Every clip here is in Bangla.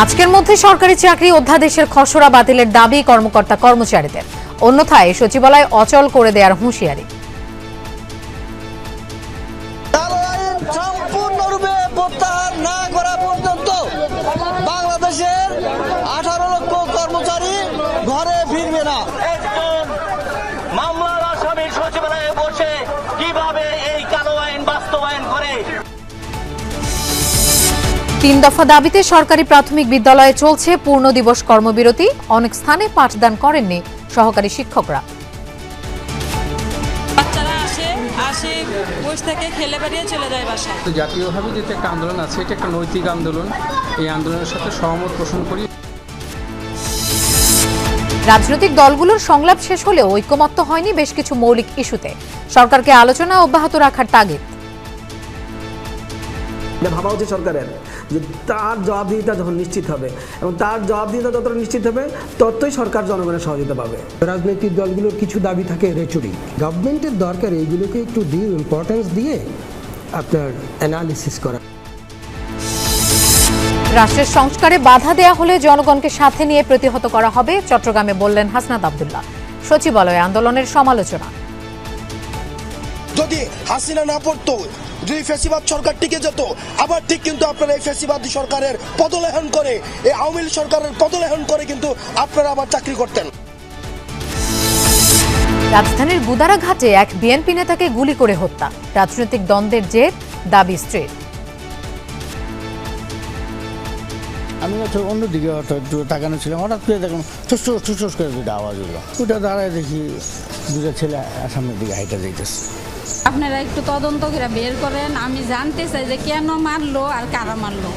আজকের মধ্যে সরকারি চাকরি অধ্যাদেশের খসড়া বাতিলের দাবি কর্মকর্তা কর্মচারীদের, অন্যথায় সচিবালয় অচল করে দেওয়ার হুঁশিয়ারি। সম্পূর্ণরূপে প্রত্যাহার না করা পর্যন্ত বাংলাদেশের 18 লক্ষ কর্মচারী ঘরে ফিরবে না। মামলার আসামি সচিবালয়ে বসে কিভাবে এই কালো আইন বাস্তবায়ন করে। 3 দফা দাবিতে সরকারি প্রাথমিক বিদ্যালয়ে চলছে পূর্ণ দিবস কর্মবিরতি। অনেক স্থানে পাঠদান করেননি সহকারী শিক্ষকরা। বাচ্চারা আসে বসে থেকে খেলে বেরিয়ে চলে যায় বাসায়। জাতীয়ভাবে যেটা একটা আন্দোলন আছে, এটা একটা নৈতিক আন্দোলন। এই আন্দোলনের সাথে সহমত পোষণ করি। রাজনৈতিক দলগুলোর সংলাপ শেষ হলেও ঐকমত্য হয়নি বেশ কিছু মৌলিক ইস্যুতে। সরকারকে আলোচনা অব্যাহত রাখার তাগিদ। ভাবা উচিত সরকারের যে তার জবাবদিহিতা যখন নিশ্চিত হবে এবং তার জবাবদিহিতা যতটা নিশ্চিত হবে ততই সরকার জনগণের সহযোগিতা পাবে। রাজনৈতিক দলগুলোর কিছু দাবি থাকে রেচুরি, গভর্নমেন্টের দরকার এইগুলোকে একটু ইম্পর্টেন্স দিয়ে আপনার অ্যানালিসিস করা। রাষ্ট্রের সংস্কারে বাধা দেয়া হলে জনগণকে সাথে নিয়ে প্রতিহত করা হবে, চট্টগ্রামে বললেন হাসনাত আব্দুল্লাহ। সচিবালয়ে আন্দোলনের সমালোচনা। যদি হাসিনা না পড়তো, যদি ফ্যাসিবাদ সরকার টিকে যেত, আবার ঠিক কিন্তু আপনারা এই ফ্যাসিবাদী সরকারের পদলেহন করে, এই আওয়ামী লীগ সরকারের পদলেহন করে কিন্তু আপনারা আবার চাকরি করতেন। রাজধানীর গুদারাঘাটে এক বিএনপি নেতাকে গুলি করে হত্যা। রাজনৈতিক দ্বন্দ্বের জের, দাবি স্ত্রীর। আমি অন্যদিকে একটু তাকানো ছিলাম, হঠাৎ করে দেখলাম ঠুস করে দুটো আওয়াজ হলো। ওটা দাঁড়ায় দেখি দুটো ছেলে সামনের দিকে হাইটা যাইতেছে। আপনারা একটু তদন্ত করে বের করেন, আমি জানতে চাই যে কেন মারলো আর কারা মারলো।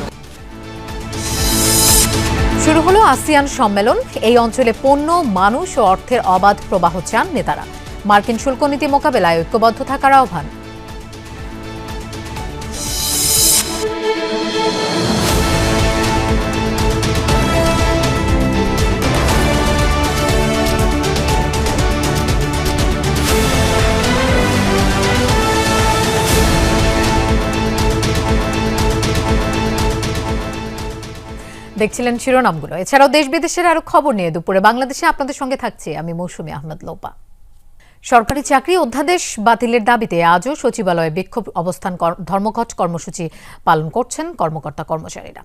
শুরু হলো আসিয়ান সম্মেলন। এই অঞ্চলে পণ্য, মানুষ ও অর্থের অবাধ প্রবাহ চান নেতারা। মার্কিন শুল্ক নীতি মোকাবেলায় ঐক্যবদ্ধ থাকার আহ্বান। দেখছিলেন শিরোনামগুলো। এছাড়াও দেশ বিদেশের আরো খবর নিয়ে দুপুরে বাংলাদেশে আপনাদের সঙ্গে থাকছে আমি মৌসুমী আহমেদ লোপা। সরকারি চাকরি অধ্যাদেশ বাতিলের দাবিতে আজও সচিবালয়ে বিক্ষোভ অবস্থান ধর্মঘট কর্মসূচি পালন করছেন কর্মকর্তা কর্মচারীরা।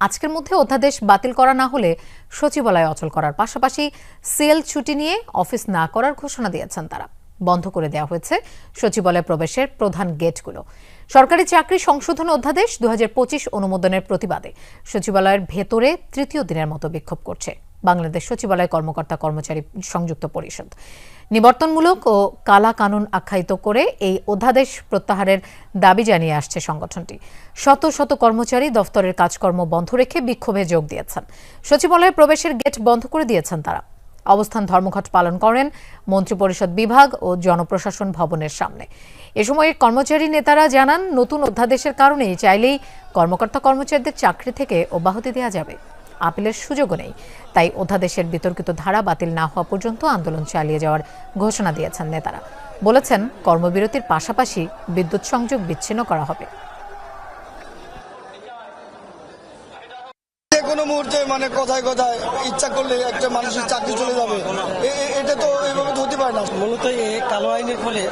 আজকের মধ্যে অধ্যাদেশ বাতিল করা না হলে সচিবালয় অচল করার পাশাপাশি সিএল ছুটি নিয়ে অফিস না করার ঘোষণা দিয়েছেন তারা। বন্ধ করে দেওয়া হয়েছে সচিবালয়ে প্রবেশের প্রধান গেটগুলো। সরকারি চাকরি সংশোধন অধ্যাদেশ 2025 অনুমোদনের প্রতিবাদে সচিবালয়ের ভেতরে তৃতীয় দিনের মতো বিক্ষোভ করছে বাংলাদেশ সচিবালয় কর্মকর্তা কর্মচারী সংযুক্ত পরিষদ। নিবর্তনমূলক ও কালা কানুন আখ্যায়িত করে এই অধ্যাদেশ প্রত্যাহারের দাবি জানিয়ে আসছে সংগঠনটি। শত শত কর্মচারী দফতরের কাজকর্ম বন্ধ রেখে বিক্ষোভে যোগ দিয়েছেন। সচিবালয়ে প্রবেশের গেট বন্ধ করে দিয়েছেন তারা। অবস্থান ধর্মঘট পালন করেন মন্ত্রিপরিষদ বিভাগ ও জনপ্রশাসন ভবনের সামনে। এ সময় কর্মচারী নেতারা জানান, নতুন অধ্যাদেশের কারণে চাইলেই কর্মকর্তা কর্মচারীদের চাকরি থেকে অব্যাহতি দেওয়া যাবে। আপিলের সুযোগও নেই। তাই অধ্যাদেশের বিতর্কিত ধারা বাতিল না হওয়া পর্যন্ত আন্দোলন চালিয়ে যাওয়ার ঘোষণা দিয়েছেন নেতারা। বলেছেন, কর্মবিরতির পাশাপাশি বিদ্যুৎ সংযোগ বিচ্ছিন্ন করা হবে। কোনো মুহূর্তে কোথায় ইচ্ছা করলে একটা মানুষের চাকরি চলে যাবে, এটা তো এইভাবে হতে পারে না। মূলত এই কালো আইনের ফলে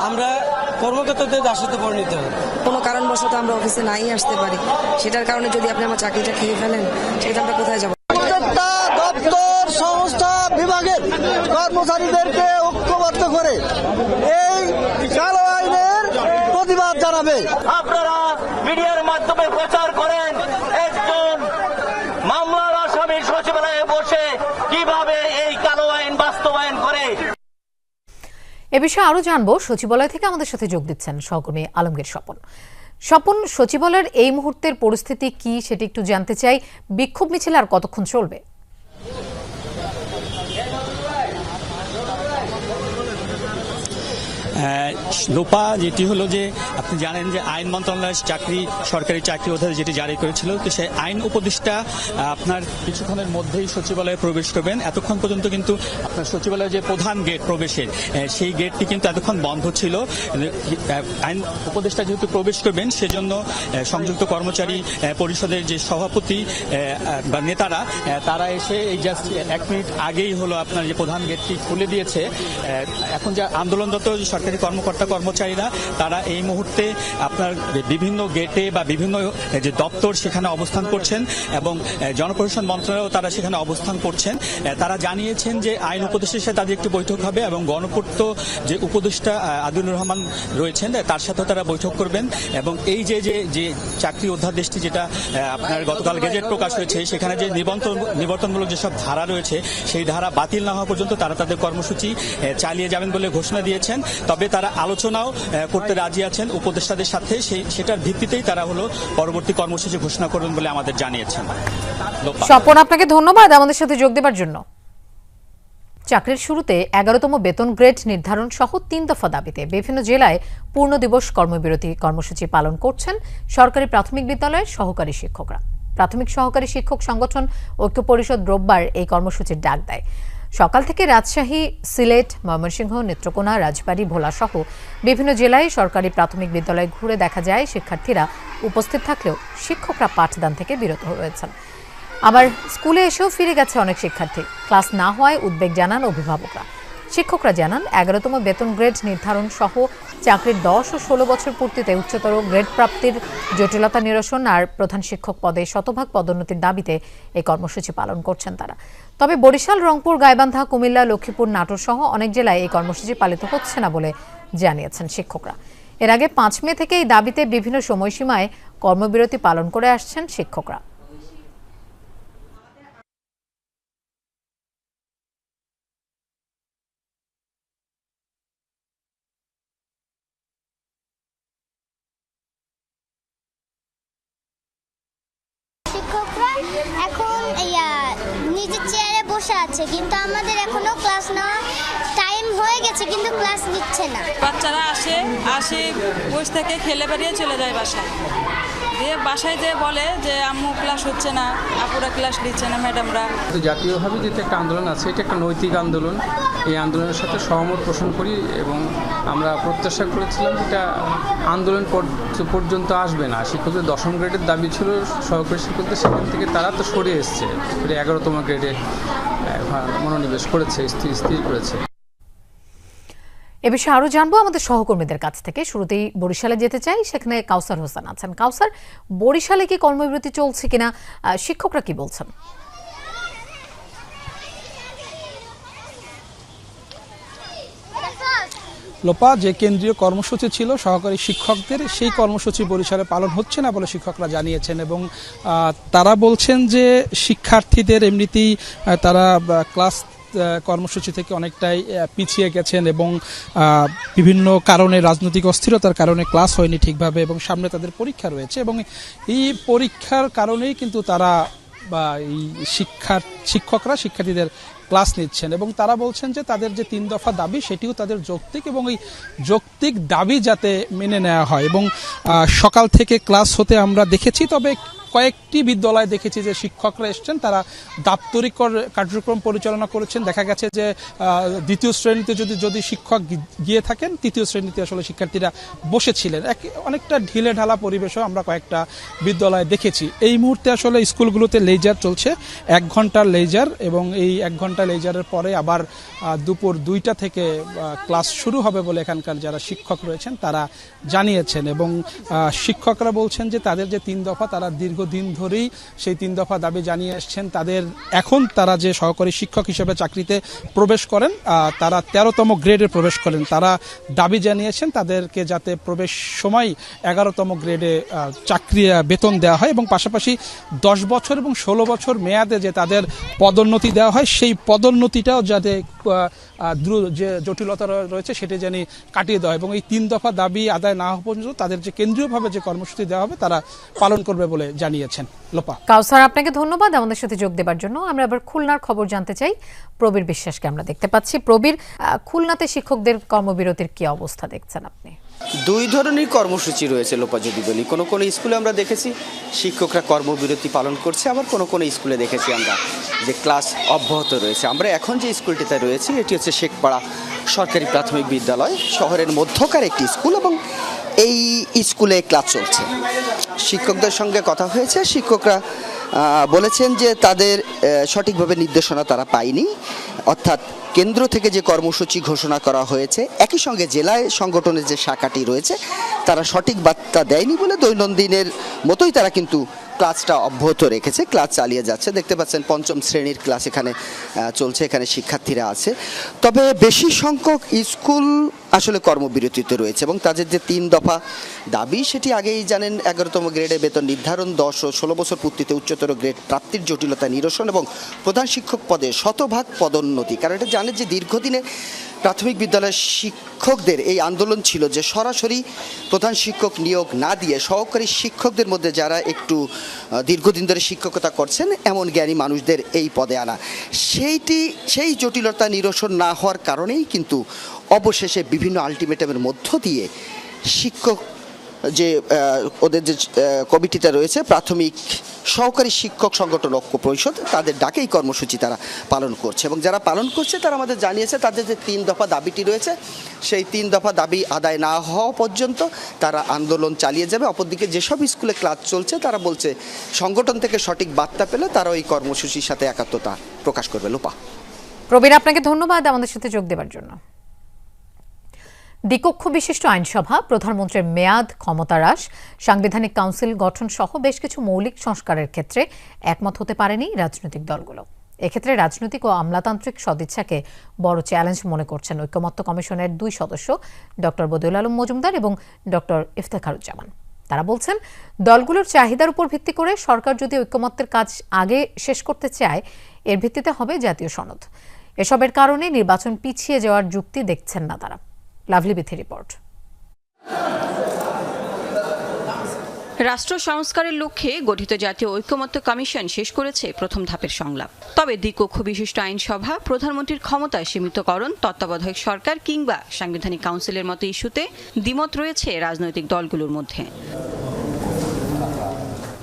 আমরা কর্মকর্তাদের দাসত্বে পরিণত হই। কোনো কারণবশত আমরা অফিসে নাই আসতে পারি, সেটার কারণে যদি আপনি আমার চাকরিটা খেয়ে ফেলেন, সেটা আমরা কোথায় যাবো? প্রত্যেকটা দপ্তর, সংস্থা, বিভাগের কর্মচারীদেরকে ঐক্যবদ্ধ করে এই কালো আইনের প্রতিবাদ জানাবে। আপনারা মিডিয়ার মাধ্যমে প্রচার করেন একজন মামলার আসামি সচিবালয়ে বসে কিভাবে এই কালো আইন বাস্তবায়ন করে। এ বিষয়ে আরো জানবো। সচিবালয় থেকে আমাদের সাথে যোগ দিচ্ছেন সহকর্মী আলমগীর স্বপন। স্বপন, সচিবালয়ের এই মুহূর্তের পরিস্থিতি কি সেটি একটু জানতে চাই। বিক্ষোভ মিছিল আর কতক্ষণ চলবে? লোপা যেটি হলো যে আপনি জানেন যে আইন মন্ত্রণালয়ের সরকারি চাকরি অধ্যাদেশ যেটি জারি করেছিল, তো সেই আইন উপদেষ্টা আপনার কিছুক্ষণের মধ্যেই সচিবালয়ে প্রবেশ করবেন। এতক্ষণ পর্যন্ত কিন্তু আপনার সচিবালয়ের যে প্রধান গেট প্রবেশের সেই গেটটি কিন্তু এতক্ষণ বন্ধ ছিল। আইন উপদেষ্টা যেহেতু প্রবেশ করবেন সেজন্য সংযুক্ত কর্মচারী পরিষদের যে সভাপতি বা নেতারা তারা এসে এই জাস্ট 1 মিনিট আগেই হলো আপনার যে প্রধান গেটটি খুলে দিয়েছে। এখন যে আন্দোলনরত সরকারি কর্মকর্তা কর্মচারীরা তারা এই মুহূর্তে আপনার বিভিন্ন গেটে বা বিভিন্ন যে দপ্তর সেখানে অবস্থান করছেন এবং জনপ্রশাসন মন্ত্রণালয়েও তারা সেখানে অবস্থান করছেন। তারা জানিয়েছেন যে আইন উপদেষ্টার সাথে তাদের একটি বৈঠক হবে এবং গণপূর্ত যে উপদেষ্টা আদিলুর রহমান রয়েছেন তার সাথে তারা বৈঠক করবেন এবং এই যে চাকরি অধ্যাদেশটি যেটা আপনার গতকাল গেজেট প্রকাশ হয়েছে সেখানে যে নিবর্তনমূলক যেসব ধারা রয়েছে সেই ধারা বাতিল না হওয়া পর্যন্ত তারা তাদের কর্মসূচি চালিয়ে যাবেন বলে ঘোষণা দিয়েছেন। তবে তারা আলোচনাও করতে রাজি আছেন উপদেষ্টাদের সাথে, সেটার ভিত্তিতেই তারা হলো পরবর্তী কর্মসূচি ঘোষণা করবেন বলে আমাদের জানিয়েছেন। স্বপন, আপনাকে ধন্যবাদ আমাদের সাথে যোগ দেওয়ার জন্য। চাকরির শুরুতে 11তম বেতন গ্রেড নির্ধারণ সহ 3 দফা দাবিতে বিভিন্ন জেলায় পূর্ণ দিবস কর্মবিরতি কর্মসূচি পালন করছেন সরকারি প্রাথমিক বিদ্যালয়ের সহকারী শিক্ষকরা। প্রাথমিক সহকারী শিক্ষক সংগঠন ঐক্য পরিষদ রোববার এই কর্মসূচির ডাক দেয়। সকাল থেকে রাজশাহী, সিলেট, ময়মনসিংহ, নেত্রকোনা, রাজবাড়ী, ভোলা সহ বিভিন্ন জেলায় সরকারি প্রাথমিক বিদ্যালয়ে ঘুরে দেখা যায় শিক্ষার্থীরা উপস্থিত থাকলেও শিক্ষকরা পাঠদান থেকে বিরত রয়েছেন। আবার স্কুলে এসেও ফিরে গেছে অনেক শিক্ষার্থী। ক্লাস না হওয়ায় উদ্বেগ জানান অভিভাবকরা। শিক্ষকরা জানান 11তম বেতন গ্রেড নির্ধারণ সহ চাকরির 10 ও 16 বছর পূর্তিতে উচ্চতর গ্রেড প্রাপ্তির জটিলতা নিরসন আর প্রধান শিক্ষক পদে শতভাগ পদোন্নতির দাবিতে এই কর্মসূচি পালন করছেন তারা। তবে বরিশাল, রংপুর, গাইবান্ধা, কুমিল্লা, লক্ষ্মীপুর, নাটোর সহ অনেক জেলায় এই কর্মসূচি পালিত হচ্ছে না বলে জানিয়েছেন শিক্ষকরা। এর আগে 5 মে থেকে এই দাবিতে বিভিন্ন সময়সীমায় কর্মবিরতি পালন করে আসছেন শিক্ষকরা। শিক্ষকরা এখন নিজের চেয়ারে বসে আছে, কিন্তু আমাদের এখনো ক্লাস নেওয়ার টাইম হয়ে গেছে কিন্তু ক্লাস নিচ্ছে না। বাচ্চারা আসে বসে থেকে খেলে বেরিয়ে চলে যায় বাসায়, দিয়ে বাসায় যেয়ে বলে যে আম্মু ক্লাস হচ্ছে না, আপুরা ক্লাস দিচ্ছে না, ম্যাডামরা। জাতীয়ভাবে যেটা একটা আন্দোলন আছে এটা একটা নৈতিক আন্দোলন। এই আন্দোলনের সাথে সহমত পোষণ করি এবং আমরা প্রত্যাশা করেছিলাম যেটা আন্দোলন পর্যন্ত আসবে না। শিক্ষকদের 10ম গ্রেডের দাবি ছিল সহকারী শিক্ষকদের, সেখান থেকে তারা তো সরে এসছে, 11তম গ্রেডে মনোনিবেশ করেছে, স্থির করেছে। এ বিষয়ে আরো জানবো আমাদের সহকর্মীদের কাছ থেকে। শুরুতেই বরিশালে যেতে চাই, সেখানে কাউসার হোসেন আছেন। কাউসার, বরিশালে কি কর্মবিরতি চলছে কিনা, শিক্ষকরা কি বলছেন? লোপা, যে কেন্দ্রীয় কর্মসূচি ছিল সহকারী শিক্ষকদের, সেই কর্মসূচি বরিশালে পালন হচ্ছে না বলে শিক্ষকরা জানিয়েছেন এবং তারা বলছেন যে শিক্ষার্থীদের এমনিতেই তারা ক্লাস কর্মসূচি থেকে অনেকটাই পিছিয়ে গেছেন এবং বিভিন্ন কারণে, রাজনৈতিক অস্থিরতার কারণে ক্লাস হয়নি ঠিকভাবে এবং সামনে তাদের পরীক্ষা রয়েছে এবং এই পরীক্ষার কারণেই কিন্তু তারা বা এই শিক্ষকরা শিক্ষার্থীদের ক্লাস নিচ্ছেন এবং তারা বলছেন যে তাদের যে 3 দফা দাবি সেটিও তাদের যৌক্তিক এবং এই যৌক্তিক দাবি যাতে মেনে নেওয়া হয়। এবং সকাল থেকে ক্লাস হতে আমরা দেখেছি, তবে কয়েকটি বিদ্যালয়ে দেখেছি যে শিক্ষকরা এসছেন, তারা দাপ্তরিক কার্যক্রম পরিচালনা করেছেন। দেখা গেছে যে 2য় শ্রেণীতে যদি শিক্ষক গিয়ে থাকেন, 3য় শ্রেণীতে আসলে শিক্ষার্থীরা বসেছিলেন। অনেকটা ঢিলে ঢালা পরিবেশও আমরা কয়েকটা বিদ্যালয়ে দেখেছি। এই মুহূর্তে আসলে স্কুলগুলোতে লেজার চলছে, 1 ঘন্টার লেজার, এবং এই 1 ঘন্টা লেজারের পরে আবার দুপুর 2টা থেকে ক্লাস শুরু হবে বলে এখানকার যারা শিক্ষক রয়েছেন তারা জানিয়েছেন। এবং শিক্ষকরা বলছেন যে তাদের যে 3 দফা, তারা দীর্ঘদিন ধরেই সেই 3 দফা দাবি জানিয়ে আসছেন। তারা যে সহকারী শিক্ষক হিসেবে চাকরিতে প্রবেশ করেন, তারা 13তম গ্রেডে প্রবেশ করেন, তারা দাবি জানিয়েছেন তাদেরকে যাতে প্রবেশ সময় 11তম গ্রেডে চাকরি বেতন দেওয়া হয় এবং পাশাপাশি 10 বছর এবং 16 বছর মেয়াদে যে তাদের পদোন্নতি দেওয়া হয়, সেই পদোন্নতিটাও যাতে দ্রুত যে জটিলতা রয়েছে সেটা জানি কাটিয়ে দেওয়া হয় এবং এই 3 দফা দাবি আদায় না হওয়া পর্যন্ত তাদের যে কেন্দ্রীয়ভাবে যে কর্মসূচি দেওয়া হবে তারা পালন করবে বলে জানিয়েছেন। লোপা। কাউসার, আপনাকে ধন্যবাদ আমাদের সাথে যোগ দেওয়ার জন্য। আমরা আবার খুলনার খবর জানতে চাই। প্রবীর বিশ্বাসকে আমরা দেখতে পাচ্ছি। প্রবীর, খুলনাতে শিক্ষকদের কর্মবিরতির কি অবস্থা দেখছেন আপনি? দুই ধরনের কর্মসূচি রয়েছে লোপা, যদি বলি কোনো কোনো স্কুলে আমরা দেখেছি শিক্ষকরা কর্মবিরতি পালন করছে, আবার কোনো কোনো স্কুলে দেখেছি আমরা যে ক্লাস অব্যাহত রয়েছে। আমরা এখন যে স্কুলটিতে রয়েছি এটি হচ্ছে শেখপাড়া সরকারি প্রাথমিক বিদ্যালয়, শহরের মধ্যকার একটি স্কুল এবং এই স্কুলে ক্লাস চলছে। শিক্ষকদের সঙ্গে কথা হয়েছে, শিক্ষকরা বলেছেন যে তাদের সঠিকভাবে নির্দেশনা তারা পায়নি, অর্থাৎ কেন্দ্র থেকে যে কর্মসূচি ঘোষণা করা হয়েছে একই সঙ্গে জেলায় সংগঠনের যে শাখাটি রয়েছে তারা সঠিক বার্তা দেয়নি বলে দৈনন্দিনের মতোই তারা কিন্তু ক্লাসটা অব্যাহত রেখেছে, ক্লাস চালিয়ে যাচ্ছে। দেখতে পাচ্ছেন 5ম শ্রেণীর ক্লাস এখানে চলছে, এখানে শিক্ষার্থীরা আছে। তবে বেশি সংখ্যক স্কুল আসলে কর্মবিরতিতে রয়েছে এবং তাদের যে 3 দফা দাবি সেটি আগেই জানেন, 11তম গ্রেডে বেতন নির্ধারণ, 10 ও 16 বছর পূর্তিতে উচ্চতর গ্রেড প্রাপ্তির জটিলতা নিরসন এবং প্রধান শিক্ষক পদে শতভাগ পদোন্নতি। কারণ এটা জানেন যে দীর্ঘদিনে প্রাথমিক বিদ্যালয়ের শিক্ষকদের এই আন্দোলন ছিল যে সরাসরি প্রধান শিক্ষক নিয়োগ না দিয়ে সহকারী শিক্ষকদের মধ্যে যারা একটু দীর্ঘদিন ধরে শিক্ষকতা করছেন এমন জ্ঞানী মানুষদের এই পদে আনা। সেই জটিলতা নিরসন না হওয়ার কারণেই কিন্তু অবশেষে বিভিন্ন আলটিমেটামের মধ্য দিয়ে শিক্ষক যে ওদের যে কমিটিটা রয়েছে প্রাথমিক সহকারী শিক্ষক সংগঠন ঐক্য পরিষদ, তাদের ডাকেই কর্মসূচি তারা পালন করছে এবং যারা পালন করছে তারা আমাদের জানিয়েছে তাদের যে 3 দফা দাবিটি রয়েছে সেই 3 দফা দাবি আদায় না হওয়া পর্যন্ত তারা আন্দোলন চালিয়ে যাবে। অপরদিকে যেসব স্কুলে ক্লাস চলছে তারা বলছে সংগঠন থেকে সঠিক বার্তা পেলে তারা ওই কর্মসূচির সাথে একাত্মতা প্রকাশ করবে। লোপা। প্রবীর, আপনাকে ধন্যবাদ আমাদের সাথে যোগ দেওয়ার জন্য। দ্বিকক্ষ বিশিষ্ট আইনসভা, প্রধানমন্ত্রীর মেয়াদ, ক্ষমতা হ্রাস, সাংবিধানিক কাউন্সিল গঠন সহ বেশ কিছু মৌলিক সংস্কারের ক্ষেত্রে একমত হতে পারেনি রাজনৈতিক দলগুলো। এক্ষেত্রে রাজনৈতিক ও আমলাতান্ত্রিক সদিচ্ছাকে বড় চ্যালেঞ্জ মনে করছেন ঐকমত্য কমিশনের 2 সদস্য ডক্টর বদিউল আলম মজুমদার এবং ডক্টর ইফতেখারুজ্জামান। তারা বলছেন দলগুলোর চাহিদার উপর ভিত্তি করে সরকার যদি ঐকমত্যের কাজ আগে শেষ করতে চায় এর ভিত্তিতে হবে জাতীয় সনদ। এসবের কারণে নির্বাচন পিছিয়ে যাওয়ার যুক্তি দেখছেন না তারা। Lovely Bithi report. রাষ্ট্র সংস্কারের লক্ষ্যে গঠিত জাতীয় ঐকমত্য কমিশন শেষ করেছে প্রথম ধাপের সংলাপ। তবে দ্বিকক্ষ বিশিষ্ট আইনসভা, প্রধানমন্ত্রীর ক্ষমতা সীমিতকরণ, তত্ত্বাবধায়ক সরকার কিংবা সাংবিধানিক কাউন্সিলের মতো ইস্যুতে দ্বিমত রয়েছে রাজনৈতিক দলগুলোর মধ্যে।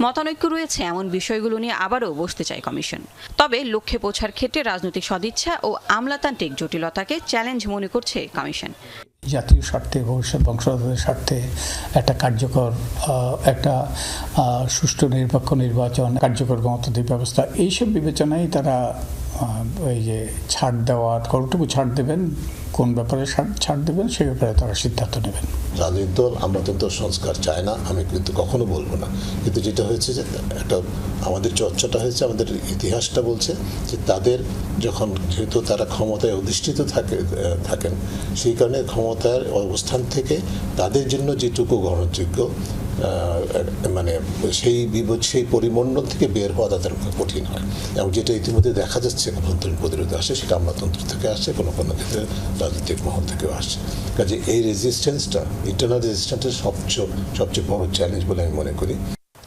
মতানৈক্য রয়েছে এমন বিষয়গুলো নিয়ে আবারও বসতে চায় কমিশন। তবে লক্ষ্যে পৌঁছার ক্ষেত্রে রাজনৈতিক সদিচ্ছা ও আমলাতান্ত্রিক জটিলতাকে চ্যালেঞ্জ মনে করছে কমিশন। জাতীয় স্বার্থে, ভবিষ্যৎ বংশধরদের স্বার্থে একটা কার্যকর, একটা সুষ্ঠু নিরপেক্ষ নির্বাচন, কার্যকর গণতান্ত্রিক ব্যবস্থা, এইসব বিবেচনায় তারা ওই যে ছাড় দেওয়ার কতটুকু ছাড় দেবেন, কোন ব্যাপারে ছাড় দেবেন সে ব্যাপারে তারা সিদ্ধান্ত নেবেন। রাজনৈতিক দল আমলাতন্ত্র সংস্কার চায় না আমি কিন্তু কখনো বলবো না, কিন্তু যেটা হয়েছে যে একটা আমাদের চর্চাটা হয়েছে, আমাদের ইতিহাসটা বলছে যে তাদের যখন যেহেতু তারা ক্ষমতায় অধিষ্ঠিত থাকেন সেই কারণে ক্ষমতার অবস্থান থেকে তাদের জন্য যেটুকু গ্রহণযোগ্য মানে সেই পরিমণ্ডল থেকে বের হওয়া তাদের কঠিন হয় এবং যেটা ইতিমধ্যে দেখা যাচ্ছে অভ্যন্তরীণ প্রতিরোধ আসে সেটা আমলাতন্ত্র থেকে আসছে, কোনো কোনো ক্ষেত্রে রাজনৈতিক মহল থেকেও আসছে। কাজে এই রেজিস্ট্যান্সটা, ইন্টারনাল রেজিস্ট্যান্সের সবচেয়ে বড় চ্যালেঞ্জ বলে আমি মনে করি।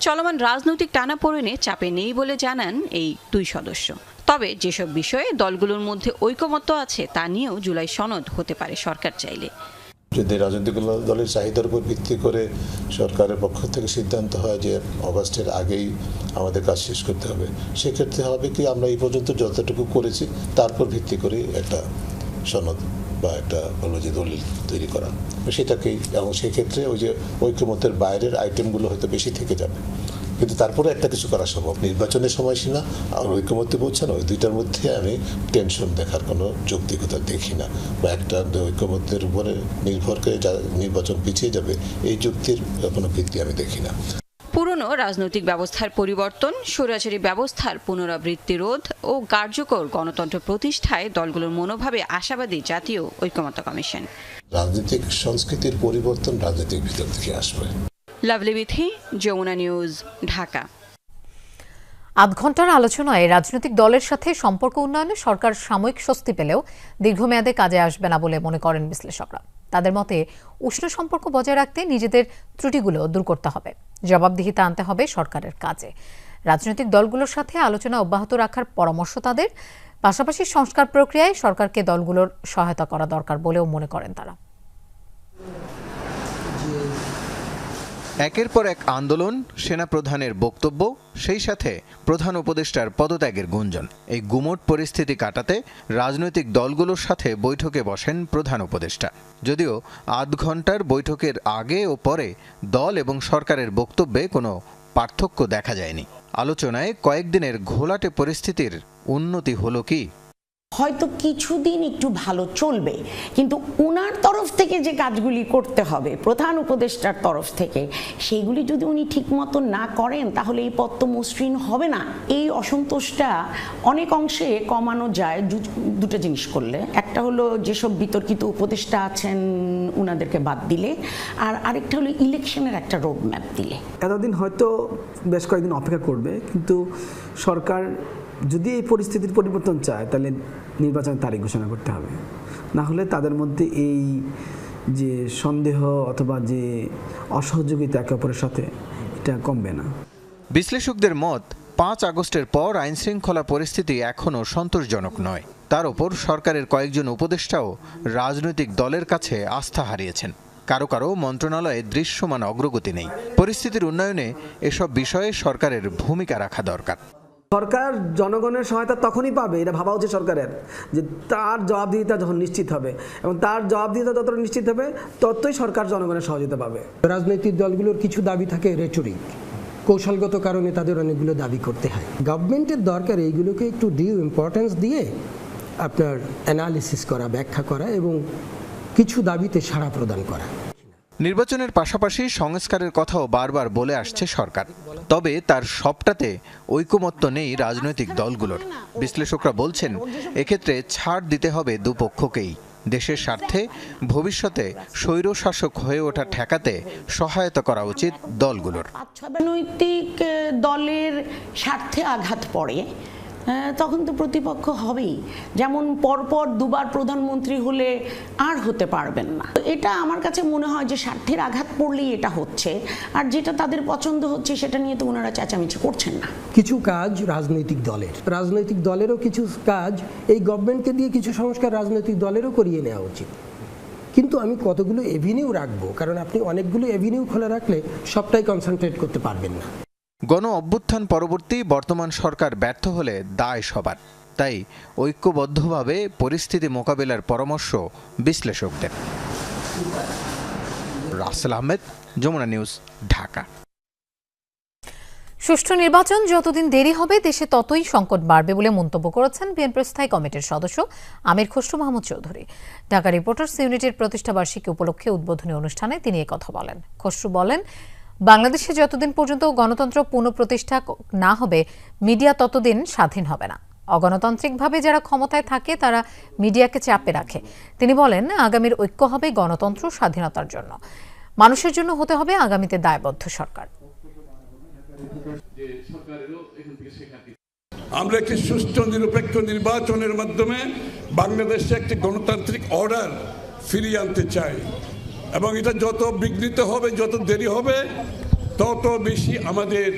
চলমান রাজনৈতিক টানাপোড়েনে চাপে নেই বলে জানান এই 2 সদস্য। তবে যেসব বিষয়ে দলগুলোর মধ্যে ঐকমত্য আছে তা নিয়েও জুলাই সনদ হতে পারে সরকার চাইলে। যদি রাজনৈতিক দলের চাহিদার উপর ভিত্তি করে সরকারের পক্ষ থেকে সিদ্ধান্ত হয় যে অগাস্টের আগেই আমাদের কাজ শেষ করতে হবে, সেক্ষেত্রে হবে কি আমরা এই পর্যন্ত যতটুকু করেছি তারপর ভিত্তি করে একটা সনদ বা একটা বলবো যে দলিল তৈরি করা সেটাকেই, এবং সেক্ষেত্রে ওই যে ঐকমত্যের বাইরের আইটেমগুলো হয়তো বেশি থেকে যাবে, কিন্তু তারপরে একটা কিছু করা সম্ভব। নির্বাচনের সময়সীমা আর ঐকমত্যে পৌঁছানো, ওই দুইটার মধ্যে আমি টেনশন দেখার কোনো যৌক্তিকতা দেখি না, বা একটা ঐকমত্যের উপরে নির্ভর করে যা নির্বাচন পিছিয়ে যাবে এই যুক্তির কোনো ভিত্তি আমি দেখি না। পুরনো রাজনৈতিক ব্যবস্থার পরিবর্তন, স্বৈরাচারী ব্যবস্থার পুনরাবৃত্তি রোধ ও কার্যকর গণতন্ত্র প্রতিষ্ঠায় দলগুলোর মনোভাবে আশাবাদী জাতীয় ঐকমত্য কমিশন। রাজনৈতিক সংস্কৃতির পরিবর্তন রাজনৈতিক ভিতর থেকে আসবে। লাভলি বিথি, যমুনা নিউজ, ঢাকা। আধ ঘন্টার আলোচনায় রাজনৈতিক দলের সাথে সম্পর্ক উন্নয়নে সরকার সাময়িক স্বস্তি পেলেও দীর্ঘমেয়াদে কাজে আসবে না বলে মনে করেন বিশ্লেষকরা। তাদের মতে উষ্ণ সম্পর্ক বজায় রাখতে নিজেদের ত্রুটিগুলো দূর করতে হবে, জবাবদিহিতা আনতে হবে সরকারের কাজে। রাজনৈতিক দলগুলোর সাথে আলোচনা অব্যাহত রাখার পরামর্শ তাদের। পাশাপাশি সংস্কার প্রক্রিয়ায় সরকারকে দলগুলোর সহায়তা করা দরকার বলেও মনে করেন তারা। একের পর এক আন্দোলন, সেনাপ্রধানের বক্তব্য, সেই সাথে প্রধান উপদেষ্টার পদত্যাগের গুঞ্জন। এই গুমোট পরিস্থিতি কাটাতে রাজনৈতিক দলগুলোর সাথে বৈঠকে বসেন প্রধান উপদেষ্টা। যদিও আধ ঘন্টার বৈঠকের আগে ও পরে দল এবং সরকারের বক্তব্যে কোনো পার্থক্য দেখা যায়নি। আলোচনায় কয়েকদিনের ঘোলাটে পরিস্থিতির উন্নতি হলো কি? হয়তো কিছুদিন একটু ভালো চলবে, কিন্তু ওনার তরফ থেকে যে কাজগুলি করতে হবে প্রধান উপদেষ্টার তরফ থেকে, সেইগুলি যদি উনি ঠিকমতো না করেন তাহলে এই পথ তো মসৃণ হবে না। এই অসন্তোষটা অনেক অংশে কমানো যায় দুটো জিনিস করলে। একটা হলো যেসব বিতর্কিত উপদেষ্টা আছেন ওনাদেরকে বাদ দিলে, আর আরেকটা হলো ইলেকশনের একটা রোড ম্যাপ দিলে। এতদিন হয়তো বেশ কয়েকদিন অপেক্ষা করবে, কিন্তু সরকার যদি এই পরিস্থিতির পরিবর্তন চায় তাহলে নির্বাচনের তারিখ ঘোষণা করতে হবে, না হলে তাদের মধ্যে এই যে সন্দেহ অথবা যে অসহযোগিতা একে অপরের সাথে, এটা কমবে না। বিশ্লেষকদের মত, 5 আগস্টের পর আইনশৃঙ্খলা পরিস্থিতি এখনও সন্তোষজনক নয়। তার উপর সরকারের কয়েকজন উপদেষ্টাও রাজনৈতিক দলের কাছে আস্থা হারিয়েছেন। কারো কারো মন্ত্রণালয়ে দৃশ্যমান অগ্রগতি নেই। পরিস্থিতির উন্নয়নে এসব বিষয়ে সরকারের ভূমিকা রাখা দরকার। সরকার জনগণের সহায়তা তখনই পাবে, এটা ভাবা উচিত সরকারের, যে তার জবাবদিহিতা যখন নিশ্চিত হবে, এবং তার জবাবদিহিতা যত নিশ্চিত হবে ততই সরকার জনগণের সহযোগিতা পাবে। রাজনৈতিক দলগুলোর কিছু দাবি থাকে রেটরিক, কৌশলগত কারণে তাদের অনেকগুলো দাবি করতে হয়। গভর্নমেন্টের দরকার এইগুলোকে একটু ইম্পর্টেন্স দিয়ে আপনার অ্যানালিসিস করা, ব্যাখ্যা করা এবং কিছু দাবিতে সাড়া প্রদান করা। নির্বাচনের পাশাপাশি সংস্কারের কথাও বারবার বলে আসছে সরকার, তবে তার সবটাতে ঐকমত্য নেই রাজনৈতিক দলগুলোর। বিশ্লেষকরা বলছেন, এক্ষেত্রে ছাড় দিতে হবে দুপক্ষকেই। দেশের স্বার্থে ভবিষ্যতে স্বৈরশাসক হয়ে ওঠা ঠেকাতে সহায়তা করা উচিত দলগুলোর। রাজনৈতিক দলের স্বার্থে আঘাত পড়ে তখন তো প্রতিপক্ষ হবেই। যেমন পরপর দুবার প্রধানমন্ত্রী হলে আর হতে পারবেন না। এটা আমার কাছে মনে হয় যে স্বার্থের আঘাত পড়লেই এটা হচ্ছে, আর যেটা তাদের পছন্দ হচ্ছে সেটা নিয়ে তো ওনারা চেঁচামেচি করছেন না। কিছু কাজ রাজনৈতিক দলেরও কিছু কাজ এই গভর্নমেন্টকে দিয়ে কিছু সংস্কার রাজনৈতিক দলেরও করিয়ে নেওয়া উচিত। কিন্তু আমি কতগুলো এভিনিউ রাখবো, কারণ আপনি অনেকগুলো এভিনিউ খোলা রাখলে সবটাই কনসেন্ট্রেট করতে পারবেন না। গণ অভ্যুত্থান পরবর্তী বর্তমান সরকার ব্যর্থ হলে দায় সবার। তাই ঐক্যবদ্ধভাবে পরিস্থিতি মোকাবেলার পরামর্শ বিশ্লেষকদের। রাসেল আহমেদ, যমুনা নিউজ, ঢাকা। সুষ্ঠু নির্বাচন যতদিন দেরি হবে দেশে ততই সংকট বাড়বে বলে মন্তব্য করেছেন বিএনপির স্থায়ী কমিটির সদস্য আমির খসরু মাহমুদ চৌধুরী। ঢাকা রিপোর্টার্স ইউনিটির প্রতিষ্ঠাবার্ষিকী উপলক্ষে উদ্বোধনী অনুষ্ঠানে তিনি কথা বলেন। খসরু বলেন, বাংলাদেশে যতদিন পর্যন্ত গণতন্ত্র পুনঃপ্রতিষ্ঠা না হবে মিডিয়া ততদিন স্বাধীন হবে না। অগণতান্ত্রিকভাবে যারা ক্ষমতায় থাকে তারা মিডিয়াকে চাপে রাখে। তিনি বলেন, আগামীর ঐক্য হবে গণতন্ত্র স্বাধীনতার জন্য, মানুষের জন্য হতে হবে আগামীতে দায়বদ্ধ সরকার। আমরা একটি সুষ্ঠু নিরপেক্ষ নির্বাচনের মাধ্যমে বাংলাদেশে একটি গণতান্ত্রিক অর্ডার ফিরিয়ে আনতে চাই, এবং এটা যত বিঘ্নিত হবে, যত দেরি হবে, তত বেশি আমাদের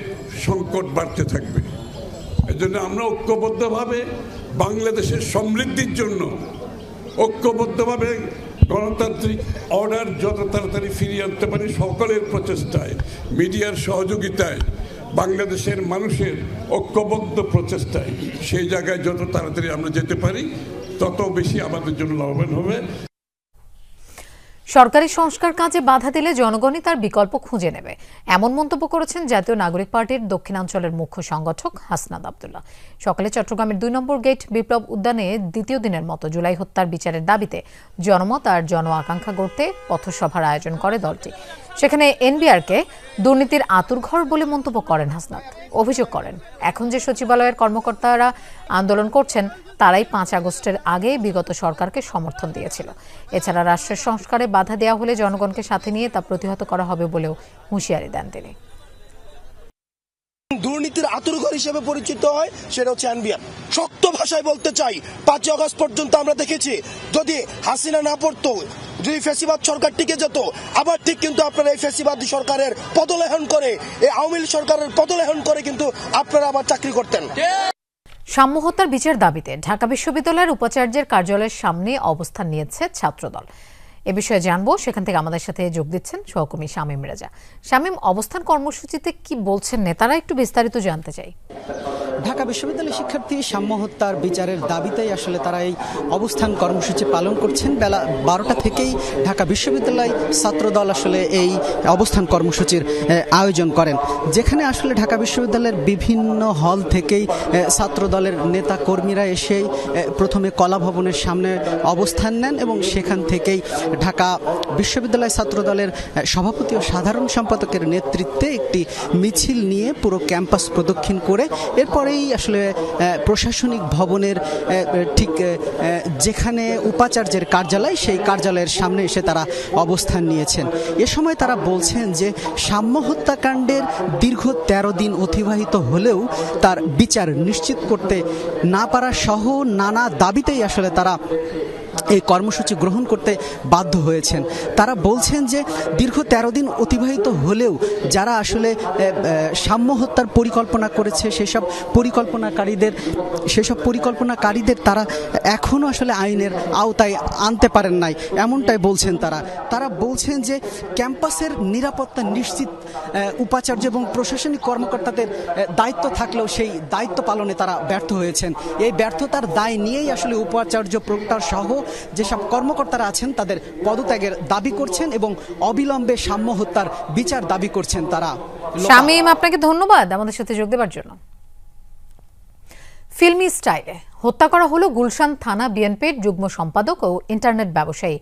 সংকট বাড়তে থাকবে। এজন্য আমরা ঐক্যবদ্ধভাবে বাংলাদেশের সমৃদ্ধির জন্য ঐক্যবদ্ধভাবে গণতান্ত্রিক অর্ডার যত তাড়াতাড়ি ফিরিয়ে আনতে পারি, সকলের প্রচেষ্টায়, মিডিয়ার সহযোগিতায়, বাংলাদেশের মানুষের ঐক্যবদ্ধ প্রচেষ্টায় সেই জায়গায় যত তাড়াতাড়ি আমরা যেতে পারি তত বেশি আমাদের জন্য লাভবান হবে। সরকারি সংস্কার কাজে বাধা দিলে জনগণই তার বিকল্প খুঁজে নেবে, এমন মন্তব্য করেছেন জাতীয় নাগরিক পার্টির দক্ষিণাঞ্চলের মুখ্য সংগঠক হাসনাত আব্দুল্লাহ। সকালে চট্টগ্রামের 2 নম্বর গেট বিপ্লব উদ্যানে দ্বিতীয় দিনের মতো জুলাই হত্যার বিচারের দাবিতে জনমত আর জন আকাঙ্ক্ষা গড়তে পথসভার আয়োজন করে দলটি। সেখানে এনবিআরকে দুর্নীতির আতুরঘর বলে মন্তব্য করেন হাসনাত। অভিযোগ করেন, এখন যে সচিবালয়ের কর্মকর্তারা আন্দোলন করছেন তারাই 5 আগস্টের আগে বিগত সরকারকে সমর্থন দিয়েছিল। এছাড়া রাষ্ট্রের সংস্কারে বাধা দেওয়া হলে জনগণকে সাথে নিয়ে তা প্রতিহত করা হবে বলেও হুঁশিয়ারি দেন তিনি। দুর্নীতির আতুরঘর হিসেবে পরিচিত হয়, সেটা হচ্ছে এনবিআর। শক্ত ভাষায় বলতে চাই, 5 আগস্ট পর্যন্ত আমরা দেখেছি যদি হাসিনা না পড়তো, যদি ফ্যাসিবাদ সরকার টিকে যেত, আবার ঠিক কিন্তু আপনারা এই ফ্যাসিবাদ সরকারের পদলেহন করে, এই আওয়ামী লীগ সরকারের পদলেহন করে কিন্তু আপনারা আবার চাকরি করতেন। সাম্য হত্যার বিচার দাবিতে ঢাকা বিশ্ববিদ্যালয়ের উপাচার্যের কার্যালয়ের সামনে অবস্থান নিয়েছে ছাত্রদল। এ বিষয়ে জানবো, সেখান থেকে আমাদের সাথে যোগ দিচ্ছেন সহকর্মী শামীম রেজা। শামীম, অবস্থান কর্মসূচিতে কি বলছেন নেতারা, একটু বিস্তারিত জানতে চাই। ঢাকা বিশ্ববিদ্যালয়ের শিক্ষার্থী সাম্য হত্যার বিচারের দাবিতেই আসলে তারা এই অবস্থান কর্মসূচি পালন করছেন। বেলা 12টা থেকেই ঢাকা বিশ্ববিদ্যালয় ছাত্রদল আসলে এই অবস্থান কর্মসূচির আয়োজন করেন, যেখানে আসলে ঢাকা বিশ্ববিদ্যালয়ের বিভিন্ন হল থেকেই ছাত্রদলের নেতা কর্মীরা এসেই প্রথমে কলা ভবনের সামনে অবস্থান নেন এবং সেখান থেকেই ঢাকা বিশ্ববিদ্যালয় ছাত্রদলের সভাপতি ও সাধারণ সম্পাদকের নেতৃত্বে একটি মিছিল নিয়ে পুরো ক্যাম্পাস প্রদক্ষিণ করে এরপরেই আসলে প্রশাসনিক ভবনের ঠিক যেখানে উপাচার্যের কার্যালয়, সেই কার্যালয়ের সামনে এসে তারা অবস্থান নিয়েছেন। এ সময় তারা বলছেন যে সাম্য হত্যাকাণ্ডের দীর্ঘ 13 দিন অতিবাহিত হলেও তার বিচার নিশ্চিত করতে না পারা সহ নানা দাবিতেই আসলে তারা এই কর্মসূচি গ্রহণ করতে বাধ্য হয়েছেন। তারা বলছেন যে দীর্ঘ 13 দিন অতিবাহিত হলেও যারা আসলে সাম্য হত্যার পরিকল্পনা করেছে সেসব পরিকল্পনাকারীদের তারা এখনও আসলে আইনের আওতায় আনতে পারেন নাই, এমনটাই বলছেন তারা বলছেন যে ক্যাম্পাসের নিরাপত্তা নিশ্চিত উপাচার্য এবং প্রশাসনিক কর্মকর্তাদের দায়িত্ব থাকলেও সেই দায়িত্ব পালনে তারা ব্যর্থ হয়েছেন। এই ব্যর্থতার দায় নিয়েই আসলে উপাচার্য প্রক্টর সহ যেসব কর্মকর্তারা আছেন তাদের পদত্যাগের দাবি করছেন এবং অবিলম্বে সাম্য হত্যার বিচার দাবি করছেন তারা। শামীম, আপনাকে ধন্যবাদ আমাদের সাথে যোগ দেওয়ার জন্য। ফিল্মি স্টাইলে হত্যা করা হলো গুলশান থানা বিএনপির যুগ্ম সম্পাদক ও ইন্টারনেট ব্যবসায়ী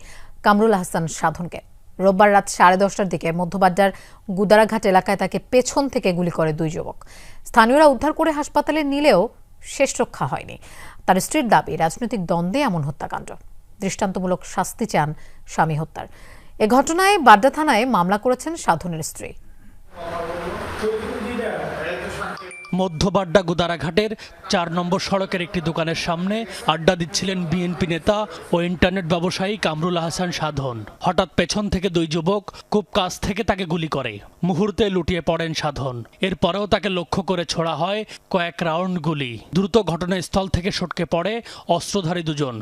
কামরুল হাসান সাধনকে। রোববার রাত 10:30টার দিকে মধ্যবাড্ডার গুদারাঘাট এলাকায় তাকে পেছন থেকে গুলি করে 2 যুবক। স্থানীয়রা উদ্ধার করে হাসপাতালে নিলেও শেষ রক্ষা হয়নি। তার স্ত্রীর দাবি, রাজনৈতিক দ্বন্দ্বে এমন হত্যাকাণ্ড। দৃষ্টান্তমূলক শাস্তি চান স্বামী হত্যার। এ ঘটনায় বাড্ডা থানায় মামলা করেছেন সাধনের স্ত্রী। মধ্যবাড্ডা গুদারাঘাটের 4 নম্বর সড়কের একটি দোকানের সামনে আড্ডা দিচ্ছিলেন বিএনপি নেতা ও ইন্টারনেট ব্যবসায়ী কামরুল হাসান সাধন। হঠাৎ পেছন থেকে 2 যুবক খুব কাছ থেকে তাকে গুলি করে। মুহূর্তে লুটিয়ে পড়েন সাধন। এরপরেও তাকে লক্ষ্য করে ছোড়া হয় কয়েক রাউন্ড গুলি। দ্রুত ঘটনাস্থল থেকে সটকে পড়ে অস্ত্রধারী 2 জন।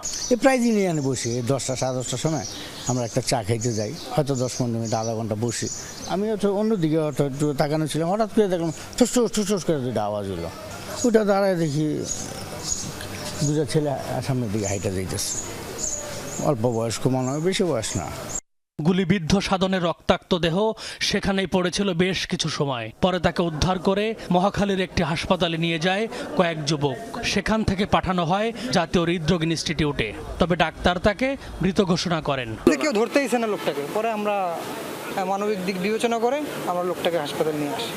প্রায় দিনই আমি বসি 10টা 10:30টার সময় আমরা একটা চা খাইতে যাই, হয়তো 10-15 মিনিট আধা ঘন্টা বসি। আমি হয়তো অন্যদিকে একটু তাকানো ছিলাম, হঠাৎ করে দেখলাম ঠুস করে দুটো আওয়াজ হলো। ওটা দাঁড়ায় দেখি 2টা ছেলে সামনের দিকে হাইটা যাইতেছে। অল্প বয়স্ক মনে হয়, বেশি বয়স না। গুলিবিদ্ধ সাধনের রক্তাক্ত দেহ সেখানেই পড়েছিল বেশ কিছু সময়। পরে তাকে উদ্ধার করে মহাখালীর একটি হাসপাতালে নিয়ে যায় কয়েক যুবক। সেখান থেকে পাঠানো হয় জাতীয় হৃদরোগ ইনস্টিটিউটে। তবে ডাক্তার তাকে মৃত ঘোষণা করেন। কেউ ধরতেইছে না লোকটাকে। পরে আমরা মানবিক দিক বিবেচনা করে আমরা লোকটাকে হাসপাতালে নিয়ে আসি।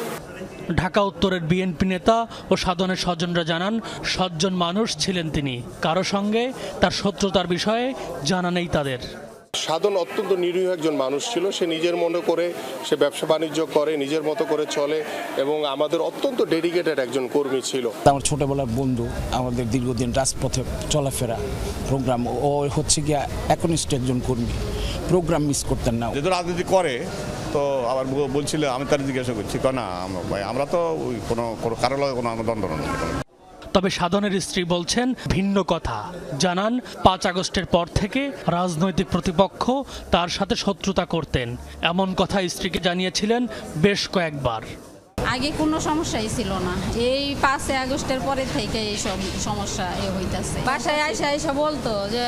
ঢাকা উত্তরের বিএনপি নেতা ও সাধনের স্বজনরা জানান, সজ্জন মানুষ ছিলেন তিনি। কারো সঙ্গে তার শত্রুতার বিষয়ে জানা নেই তাদের। সাধন অত্যন্ত নিরীহ একজন মানুষ ছিল। সে নিজের মনে করে সে ব্যবসা বাণিজ্য করে, নিজের মতো করে চলে এবং আমাদের অত্যন্ত ডেডিকেটেড একজন কর্মী ছিল। আমার ছোটবেলার বন্ধু, আমাদের দীর্ঘদিন রাজপথে চলাফেরা, প্রোগ্রাম, ও হচ্ছে গিয়া একনিষ্ঠ একজন কর্মী, প্রোগ্রাম মিস করতেন না। যেহেতু রাজনীতি করে তো আবার বলছিল, আমি তার জিজ্ঞাসা করছি না ভাই আমরা তো কোনো কারো লগে কোনো দ্বন্দ্ব নেই। তবে সাধনের স্ত্রী বলছেন ভিন্ন কথা। জানান 5 আগস্টের পর থেকে রাজনৈতিক প্রতিপক্ষ তার সাথে শত্রুতা করতেন। এমন কথা স্ত্রীকে জানিয়েছিলেন বেশ কয়েকবার। আগে কোনো সমস্যাই ছিল না, এই 5 আগস্টের পরে থেকে এই সব সমস্যা হইতাছে। বাসায় আইসা বলতো যে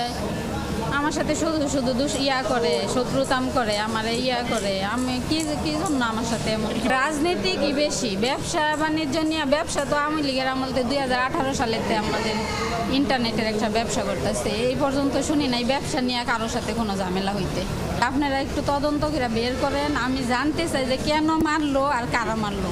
আমার সাথে শুধু করে, শত্রুতাম করে, আমার করে। আমি কি জন্য আমার সাথে এমন? রাজনীতি কি বেশি, ব্যবসা বাণিজ্য নিয়ে। ব্যবসা তো আওয়ামী লীগের আমলতে 2018 সালেতে আমাদের ইন্টারনেটের একটা ব্যবসা করতেছে। এই পর্যন্ত শুনি নাই ব্যবসা নিয়ে কারোর সাথে কোনো ঝামেলা হইতে। আপনারা একটু তদন্ত করে বের করেন, আমি জানতে চাই যে কেন মারলো আর কারা মারলো।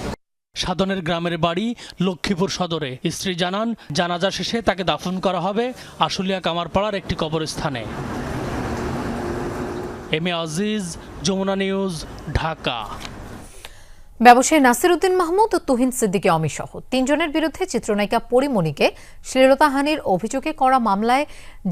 সাধনের গ্রামের বাড়ি লক্ষ্মীপুর সদরে। স্ত্রী জানান, জানাজা শেষে তাকে দাফন করা হবে আশুলিয়া কামারপাড়ার একটি কবরস্থানে। M A Aziz, Jamuna News, Dhaka. ব্যবসায়ী নাসির উদ্দিন মাহমুদ ও তুহিন সিদ্দিকী অমি সহ 3 জনের বিরুদ্ধে চিত্রনায়িকা পরিমণিকে শ্লীলতাহানির অভিযোগে করা মামলায়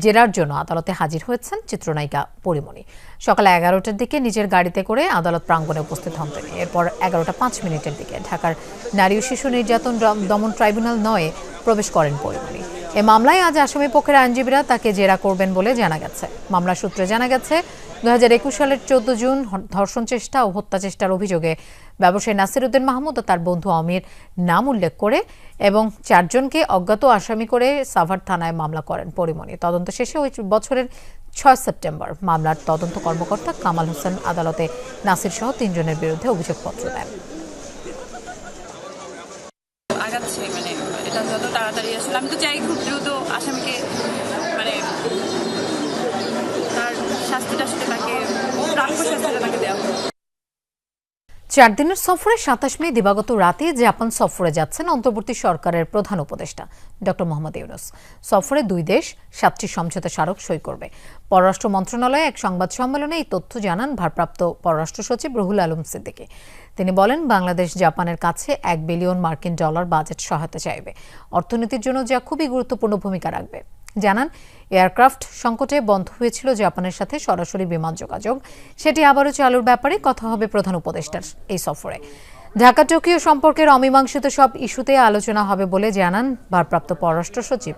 জেরার জন্য আদালতে হাজির হয়েছেন চিত্রনায়িকা পরিমণি। সকাল 11টার দিকে নিজের গাড়িতে করে আদালত প্রাঙ্গণে উপস্থিত হন তিনি। এরপর 11:05 দিকে ঢাকার নারী ও শিশু নির্যাতন দমন ট্রাইব্যুনাল 9 প্রবেশ করেন পরিমণি। এ মামলায় আজ আসামি পক্ষের আইনজীবীরা তাকে জেরা করবেন বলে জানা গেছে। মামলা সূত্রে জানা গেছে 2021 সালের 14 জুন ধর্ষণ চেষ্টা ও হত্যা চেষ্টার অভিযোগে ব্যবসায়ী নাসির উদ্দিন মাহমুদ ও তার বন্ধু অমির নাম উল্লেখ করে এবং 4 জনকে অজ্ঞাত আসামি করে সাভার থানায় মামলা করেন পরিমণি। তদন্ত শেষে ওই বছরের 6 সেপ্টেম্বর মামলার তদন্ত কর্মকর্তা কামাল হোসেন আদালতে নাসির সহ 3 জনের বিরুদ্ধে অভিযোগপত্র দেন। আগাচ্ছে মানে এটা যত তাড়াতাড়ি আসলে আমি তো চাই খুব দ্রুত আসামিকে মানে তার শাস্তিটা আসলে তাকে প্রাপ্য শাস্তিটা তাকে দেওয়া হোক। 4 দিনের সফরে 27 মে দিবাগত রাতে জাপান সফরে যাচ্ছেন অন্তর্বর্তী সরকারের প্রধান উপদেষ্টা ডক্টর মোহাম্মদ ইউনূস। সফরে 2 দেশ 7টি সমঝোতা স্মারক সই করবে। পররাষ্ট্র মন্ত্রণালয়ে এক সংবাদ সম্মেলনে এই তথ্য জানান ভারপ্রাপ্ত পররাষ্ট্র সচিব রুহুল আলম সিদ্দিকী। তিনি বলেন, বাংলাদেশ জাপানের কাছে $1 বিলিয়ন বাজেট সহায়তা চাইবে। অর্থনীতির জন্য যা খুবই গুরুত্বপূর্ণ ভূমিকা রাখবে। জানান, এয়ারক্রাফট সংকটে বন্ধ হয়েছিল জাপানের সাথে সরাসরি বিমান যোগাযোগ, সেটি আবারও চালুর ব্যাপারে কথা হবে প্রধান উপদেষ্টার এই সফরে। ঢাকা টোকিও সম্পর্কের অমীমাংসিত সব ইস্যুতে আলোচনা হবে বলে জানান ভারপ্রাপ্ত পররাষ্ট্র সচিব।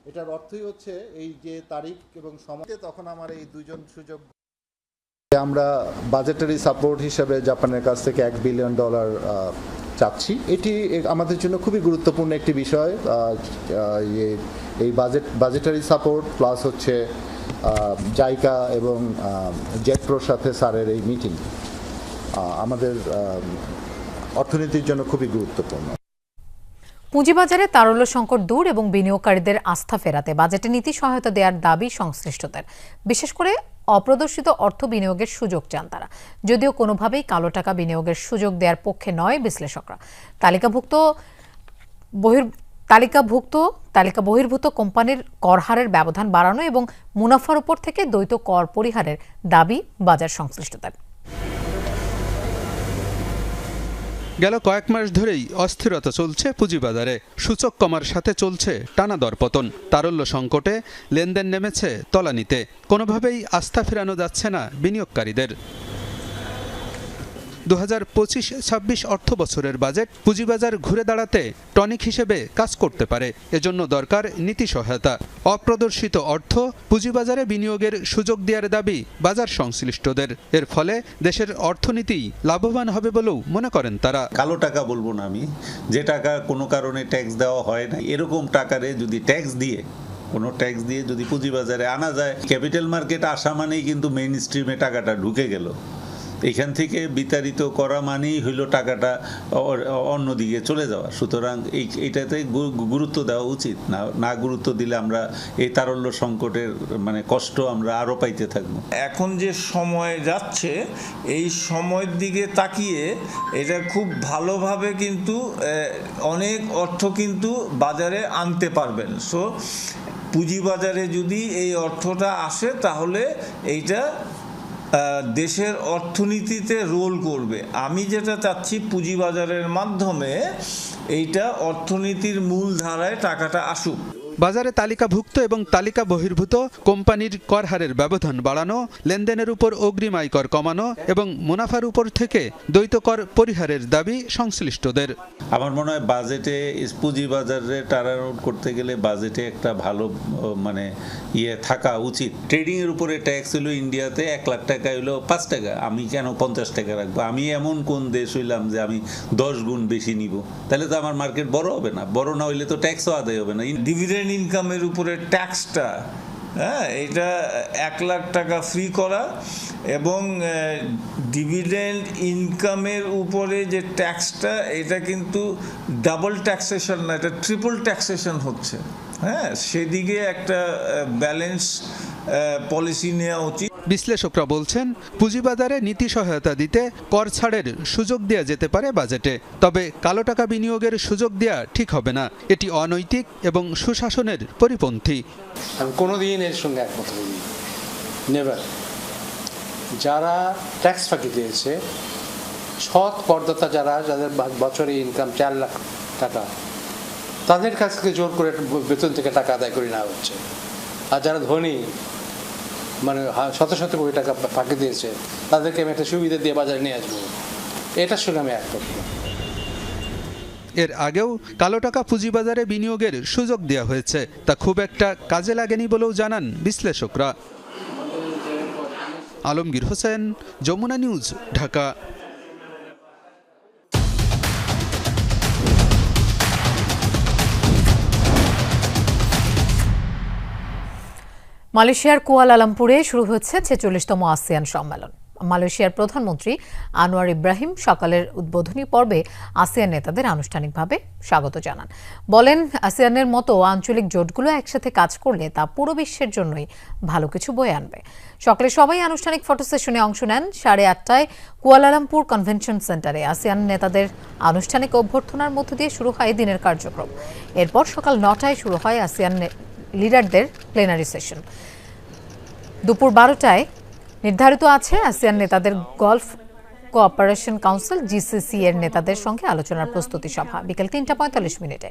এটার অর্থই হচ্ছে এই যে তারিখ এবং সময়, তখন আমার এই দুইজন সুযোগ আমরা বাজেটারি সাপোর্ট হিসেবে জাপানের কাছ থেকে $1 বিলিয়ন চাচ্ছি। এটি আমাদের জন্য খুবই গুরুত্বপূর্ণ একটি বিষয়। এই বাজেটারি সাপোর্ট প্লাস হচ্ছে জাইকা এবং জেটপ্রোর সাথে স্যারের এই মিটিং আমাদের অর্থনীতির জন্য খুবই গুরুত্বপূর্ণ। পুঁজিবাজারে তারল্য সংকট দূর এবং বিনিয়োগকারীদের আস্থা ফেরাতে বাজেটে নীতি সহায়তা দেওয়ার দাবি সংশ্লিষ্টদের। বিশেষ করে অপ্রদর্শিত অর্থ বিনিয়োগের সুযোগ চান তারা, যদিও কোনোভাবেই কালো টাকা বিনিয়োগের সুযোগ দেওয়ার পক্ষে নয় বিশ্লেষকরা। তালিকা বহির্ভূত কোম্পানির কর হারের ব্যবধান বাড়ানো এবং মুনাফার উপর থেকে দ্বৈত কর পরিহারের দাবি বাজার সংশ্লিষ্টদের। গেল কয়েক মাস ধরেই অস্থিরতা চলছে পুঁজিবাজারে। সূচক কমার সাথে চলছে টানা দরপতন। তারল্য সংকটে লেনদেন নেমেছে তলানিতে। কোনোভাবেই আস্থা ফেরানো যাচ্ছে না বিনিয়োগকারীদের। 2025-26 অর্থ বছরের বাজেট পুঁজিবাজার ঘুরে দাঁড়াতে টনিক হিসেবে কাজ করতে পারে। এজন্য দরকার নীতি সহায়তা। অপ্রদর্শিত অর্থ পুঁজিবাজারে বিনিয়োগের সুযোগ দেওয়ার দাবি বাজার সংশ্লিষ্টদের। এর ফলে দেশের অর্থনীতি লাভবান হবে বলেও মনে করেন তারা। কালো টাকা বলবো না আমি, যে টাকা কোনো কারণে ট্যাক্স দেওয়া হয় না, এরকম টাকারে যদি ট্যাক্স দিয়ে যদি পুঁজিবাজারে আনা যায়, ক্যাপিটাল মার্কেট আসা মানেই কিন্তু মেইন স্ট্রিমে টাকাটা ঢুকে গেল। এখান থেকে বিতাড়িত করা মানেই হইল টাকাটা অন্যদিকে চলে যাওয়া। সুতরাং এইটাতে গুরুত্ব দেওয়া উচিত না গুরুত্ব দিলে আমরা এই তারল্য সংকটের মানে কষ্ট আমরা আরও পাইতে থাকবো। এখন যে সময় যাচ্ছে, এই সময়ের দিকে তাকিয়ে এটা খুব ভালোভাবে কিন্তু অনেক অর্থ কিন্তু বাজারে আনতে পারবেন। সো পুঁজিবাজারে যদি এই অর্থটা আসে তাহলে এইটা দেশের অর্থনীতিতে রোল করবে। আমি যেটা চাচ্ছি পুঁজিবাজারের মাধ্যমে এইটা অর্থনীতির মূল ধারায় টাকাটা আসুক। বাজারে তালিকাভুক্ত এবং তালিকা বহির্ভূত কোম্পানির কর হারের ব্যবধান বাড়ানো, লেনদেনের উপর অগ্রিম আয়কর কমানো এবং মুনাফার উপর থেকে দ্বৈত কর পরিহারের দাবি সংশ্লিষ্টদের। আমার মনে হয় বাজেটে পুঁজিবাজারে টার্নআউট করতে গেলে বাজেটে একটা ভালো মানে থাকা উচিত। ট্রেডিং এর উপরে ট্যাক্স হলো ইন্ডিয়াতে 1 লাখ টাকা হলো 5 টাকা, আমি কেন 50 টাকা রাখবো? আমি এমন কোন দেশ হইলাম যে আমি 10 গুণ বেশি নিব? তাহলে তো আমার মার্কেট বড় হবে না। বড় না হইলে তো ট্যাক্সও আদায় হবে না। ডিভিডেন্ড ইনকামের উপরে ট্যাক্সটা এটা 1 লাখ টাকা ফ্রি করা এবং ডিভিডেন্ড ইনকামের উপরে যে ট্যাক্সটা এটা কিন্তু ডাবল ট্যাক্সেশন না, এটা ট্রিপল ট্যাক্সেশন হচ্ছে। সেদিকে একটা ব্যালেন্স পলিসি নেওয়া উচিত। বিশ্লেষকরা বলছেন, পুঁজিবাজারে নীতি সহায়তা দিতে কর ছাড়ের সুযোগ দেওয়া যেতে পারে বাজেটে। তবে কালো টাকা বিনিয়োগের সুযোগ দেওয়া ঠিক হবে না। এটি অনৈতিক এবং সুশাসনের পরিপন্থী। আমি কোনোদিন এর সঙ্গে একমত হইনি, নেভার। যারা ট্যাক্স ফাঁকি দিয়েছে, সৎ করদাতা যাদের বছরে ইনকাম 4 লাখ টাকা, তাদের কাছ থেকে জোর করে বেতন থেকে টাকা আদায় করে নেওয়া হচ্ছে। আর যারা ধনী, মানে শত শত কোটি টাকা ফাঁকি দিয়েছে, তাদেরকে আমি একটা সুবিধা দিয়ে বাজারে নিয়ে আসবো, এটার সঙ্গে আমি একমত। এর আগেও কালো টাকা পুঁজিবাজারে বিনিয়োগের সুযোগ দেওয়া হয়েছে, তা খুব একটা কাজে লাগেনি বলেও জানান বিশ্লেষকরা। আলমগীর হোসেন, যমুনা নিউজ, ঢাকা। মালয়েশিয়ার কুয়ালালামপুরে শুরু হচ্ছে 46তম আসিয়ান সম্মেলন। মালয়েশিয়ার প্রধানমন্ত্রী আনোয়ার ইব্রাহিম সকালের উদ্বোধনী পর্বে আসিয়ান নেতাদের আনুষ্ঠানিকভাবে স্বাগত জানান। বলেন, আসিয়ানের মতো আঞ্চলিক জোটগুলো একসাথে কাজ করলে তা পুরো বিশ্বের জন্যই ভালো কিছু বয়ে আনবে। সকালে সবাই আনুষ্ঠানিক ফটো সেশনে অংশ নেন। 8:30টায় কুয়ালালামপুর কনভেনশন সেন্টারে আসিয়ান নেতাদের আনুষ্ঠানিক অভ্যর্থনার মধ্য দিয়ে শুরু হয় দিনের কার্যক্রম। এরপর সকাল 9টায় শুরু হয় আসিয়ান লিডারদের প্লেনারি সেশন। দুপুর 12টায় নির্ধারিত আছে আসিয়ান নেতাদের গলফ কোঅপারেশন কাউন্সিল জিসিসি এর নেতাদের সঙ্গে আলোচনার প্রস্তুতি সভা। বিকেল 3:45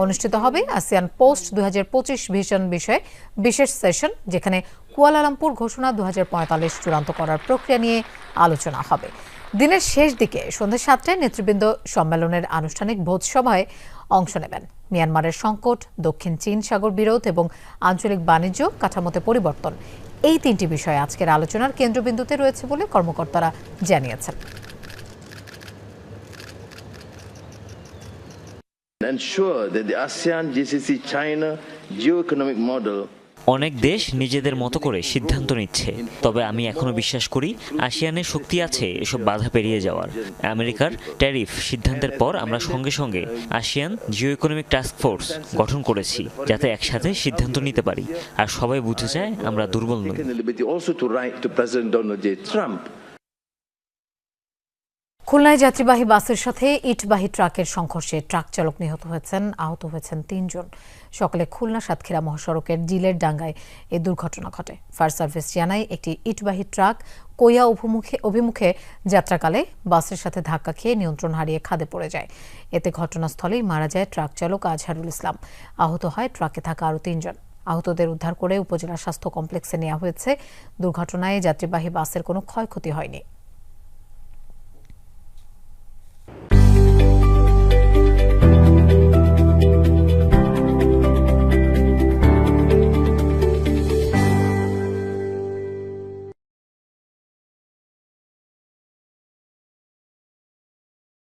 অনুষ্ঠিত হবে আসিয়ান পোস্ট 2025 ভিশন বিষয়ে বিশেষ সেশন, যেখানে কুয়ালালামপুর ঘোষণা 2045 চূড়ান্ত করার প্রক্রিয়া নিয়ে আলোচনা হবে। দিনের শেষ দিকে সন্ধ্যা 7টায় নেতৃবৃন্দ সম্মেলনের আনুষ্ঠানিক ভোজসভায় অংশ নেবেন। মিয়ানমারের সংকট, দক্ষিণ চীন সাগর বিরোধ এবং আঞ্চলিক বাণিজ্য কাঠামোতে পরিবর্তন, এই 3টি বিষয় আজকের আলোচনার কেন্দ্রবিন্দুতে রয়েছে বলে কর্মকর্তারা জানিয়েছেন। Ensure that the ASEAN GCC China geo-economic model অনেক দেশ নিজেদের মতো করে সিদ্ধান্ত নিচ্ছে, তবে আমি এখনো বিশ্বাস করি আসিয়ানের শক্তি আছে এসব বাধা পেরিয়ে যাওয়ার। আমেরিকার ট্যারিফ সিদ্ধান্তের পর আমরা সঙ্গে সঙ্গে ASEAN Jio economic task force গঠন করেছি, যাতে একসাথে সিদ্ধান্ত নিতে পারি আর সবাই বুঝে যায় আমরা দুর্বল নই। খুলনায় যাত্রীবাহী বাসের সাথে ইটবাহী ট্রাকের সংঘর্ষে ট্রাক চালক নিহত হয়েছেন, আহত হয়েছেন 3 জন। সকালে খুলনা সাতক্ষীরা মহাসড়কের জিলের ডাঙ্গায় এই দুর্ঘটনা ঘটে। ফায়ার সার্ভিস জানায়, একটি ইটবাহী ট্রাক কোয়া অভিমুখে যাত্রাকালে বাসের সাথে ধাক্কা খেয়ে নিয়ন্ত্রণ হারিয়ে খাদে পড়ে যায়। এতে ঘটনাস্থলেই মারা যায় ট্রাক চালক আজহারুল ইসলাম। আহত হয় ট্রাকে থাকা আরও 3 জন। আহতদের উদ্ধার করে উপজেলা স্বাস্থ্য কমপ্লেক্সে নেওয়া হয়েছে। দুর্ঘটনায় যাত্রীবাহী বাসের কোনো ক্ষয়ক্ষতি হয়নি।